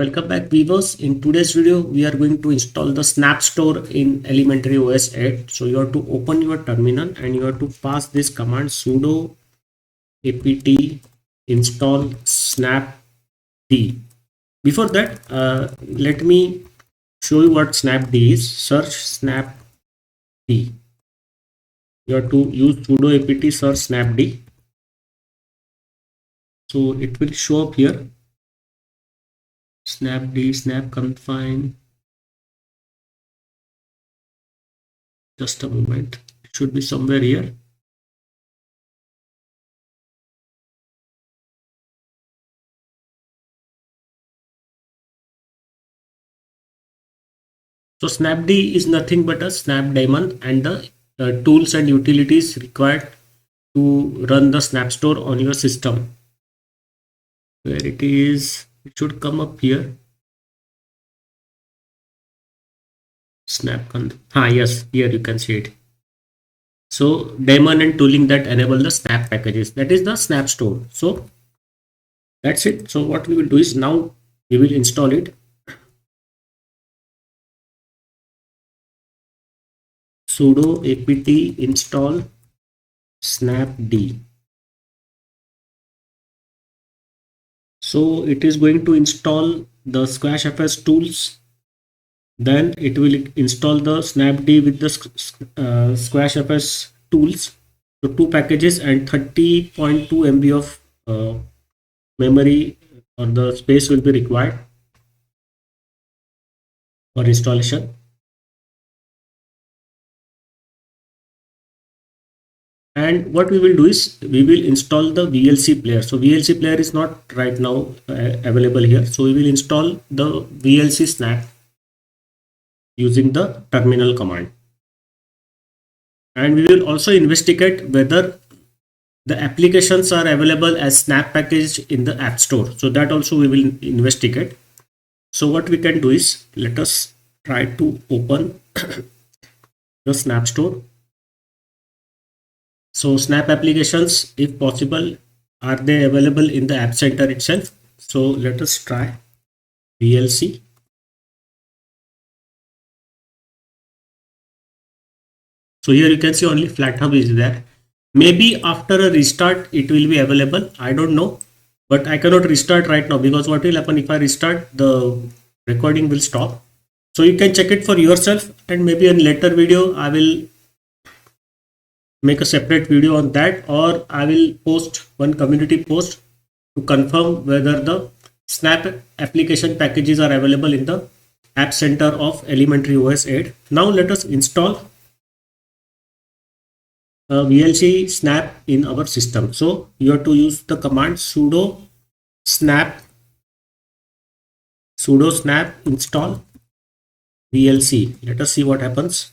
Welcome back viewers. In today's video, we are going to install the Snap Store in elementary OS 8. So you have to open your terminal and you have to pass this command sudo apt install snapd. Before that, let me show you what snapd is. Search snapd. You have to use sudo apt search snapd. So it will show up here. Snapd, snap confine. Just a moment. It should be somewhere here. So snapd is nothing but a snap daemon and the tools and utilities required to run the snap store on your system. Where it is, it should come up here. Yes, here you can see it. So daemon and tooling that enable the snap packages, that is the snap store. So that's it. So what we will do is now we will install it. Sudo apt install snapd. So it is going to install the squashfs tools. Then it will install the snapd with the squashfs tools. So two packages and 30.2 MB of memory or the space will be required for installation. And what we will do is we will install the VLC player. So VLC player is not right now available here. So we will install the VLC snap using the terminal command. And we will also investigate whether the applications are available as snap package in the app store. So that also we will investigate. So what we can do is let us try to open the snap store. So snap applications, if possible, are they available in the app center itself? So let us try VLC. So here you can see only FlatHub is there. Maybe after a restart it will be available. I don't know, but I cannot restart right now because what will happen if I restart, the recording will stop. So you can check it for yourself, and maybe in later video I will make a separate video on that, or I will post one community post to confirm whether the snap application packages are available in the app center of elementary OS 8. Now let us install VLC snap in our system. So you have to use the command sudo snap install VLC. Let us see what happens.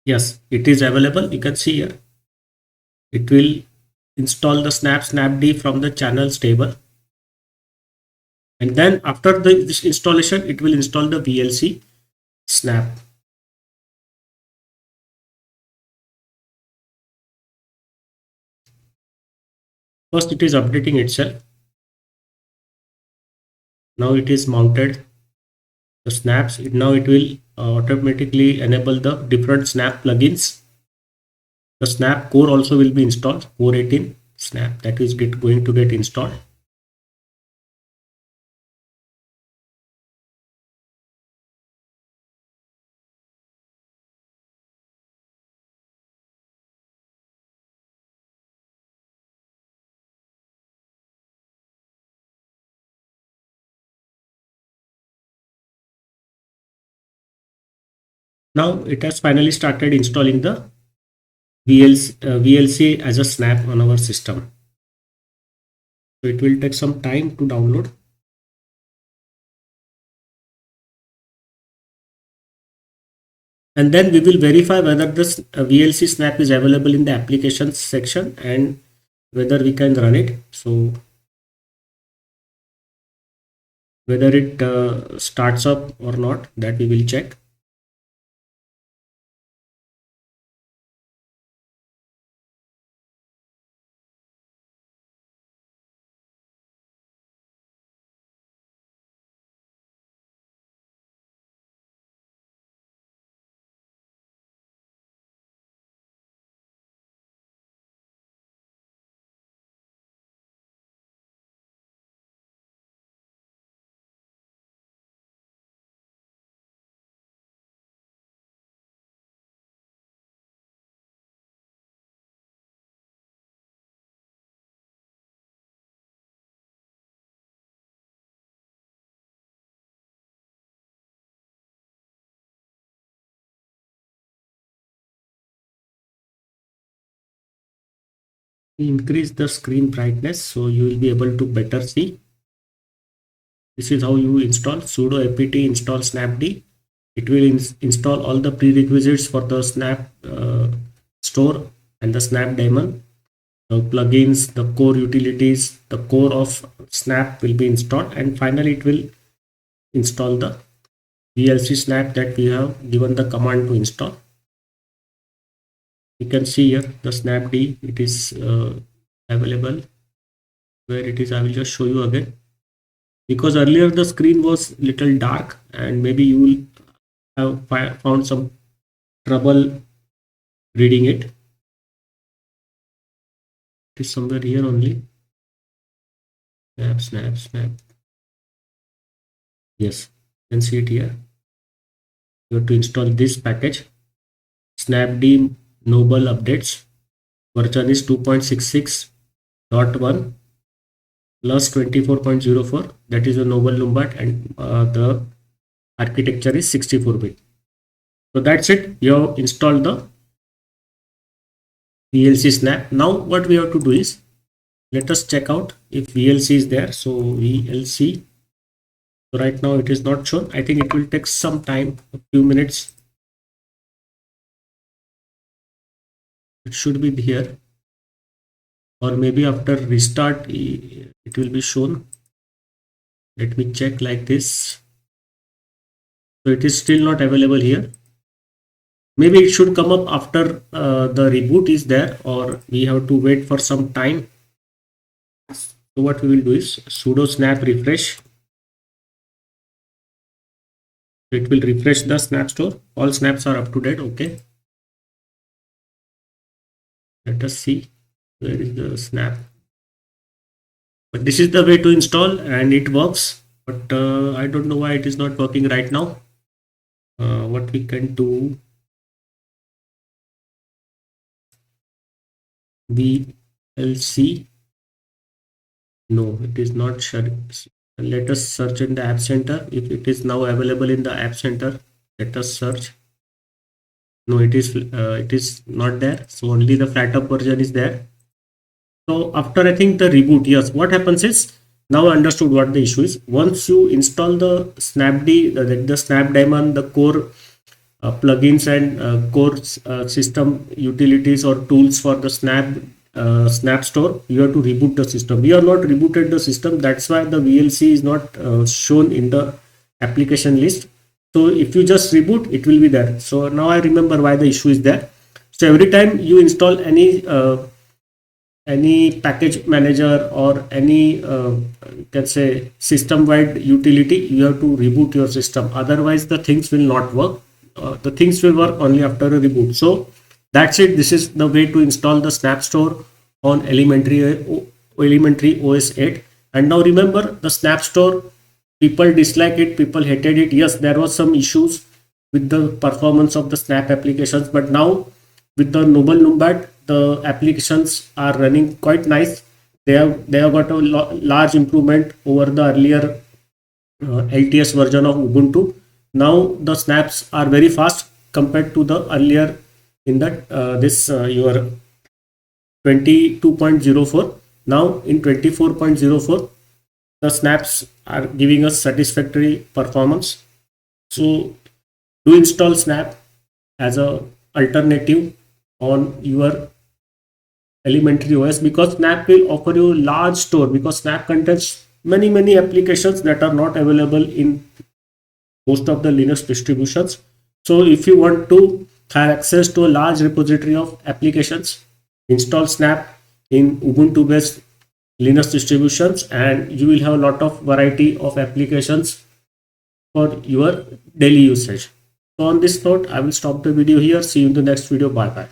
Yes, it is available. You can see here. It will install the snapd from the channels table. And then after this installation, it will install the VLC snap. First, it is updating itself. Now it is mounted the snaps. Now it will automatically enable the different snap plugins. The snap core also will be installed. Core 18 snap, that is going to get installed. Now it has finally started installing the VLC as a snap on our system. So it will take some time to download. And then we will verify whether this VLC snap is available in the applications section and whether we can run it. So whether it starts up or not, that we will check. Increase the screen brightness so you will be able to better see. This is how you install sudo apt install snapd. It will install all the prerequisites for the snap store and the snap daemon. The plugins, the core utilities, the core of snap will be installed, and finally it will install the VLC snap that we have given the command to install. You can see here the snapd, it is available. Where it is, I will just show you again, because earlier the screen was little dark and maybe you will have found some trouble reading it. It is somewhere here only. Snap. Yes, you can see it here. You have to install this package. Snapd Noble updates. Version is 2.66.1 plus 24.04. That is the Noble Numbat, and the architecture is 64-bit. So that's it. You have installed the VLC snap. Now what we have to do is, let us check out if VLC is there. So VLC, so right now it is not shown. I think it will take some time, a few minutes. It should be here, or maybe after restart it will be shown. Let me check like this. So it is still not available here. Maybe it should come up after the reboot is there, or we have to wait for some time. So what we will do is sudo snap refresh. It will refresh the snap store. All snaps are up to date. Okay. Let us see where is the snap. But this is the way to install, and it works. But I don't know why it is not working right now. What we can do, VLC. No, it is not sure. Let us search in the App Center. If it is now available in the App Center, let us search. No, it is not there. So only the flat up version is there. So after, I think, the reboot, yes, what happens is, now I understood what the issue is. Once you install the snapd, the snap daemon, the core plugins and core system utilities or tools for the snap store, you have to reboot the system. We are not rebooted the system. That's why the VLC is not shown in the application list. So if you just reboot, it will be there. So now I remember why the issue is there. So every time you install any package manager or any you can say system wide utility, you have to reboot your system. Otherwise the things will not work. The things will work only after a reboot. So that's it. This is the way to install the snap store on elementary OS 8. And now remember, the snap store, people dislike it, people hated it. Yes, there was some issues with the performance of the snap applications, but now with the Noble Numbat, the applications are running quite nice. They have got a large improvement over the earlier LTS version of Ubuntu. Now the snaps are very fast compared to the earlier in that your 22.04. Now in 24.04, the snaps are giving us satisfactory performance. So do install snap as a alternative on your elementary OS, because snap will offer you a large store, because snap contains many applications that are not available in most of the Linux distributions. So if you want to have access to a large repository of applications, install snap in Ubuntu based Linux distributions, and you will have a lot of variety of applications for your daily usage. So on this note, I will stop the video here. See you in the next video. Bye bye.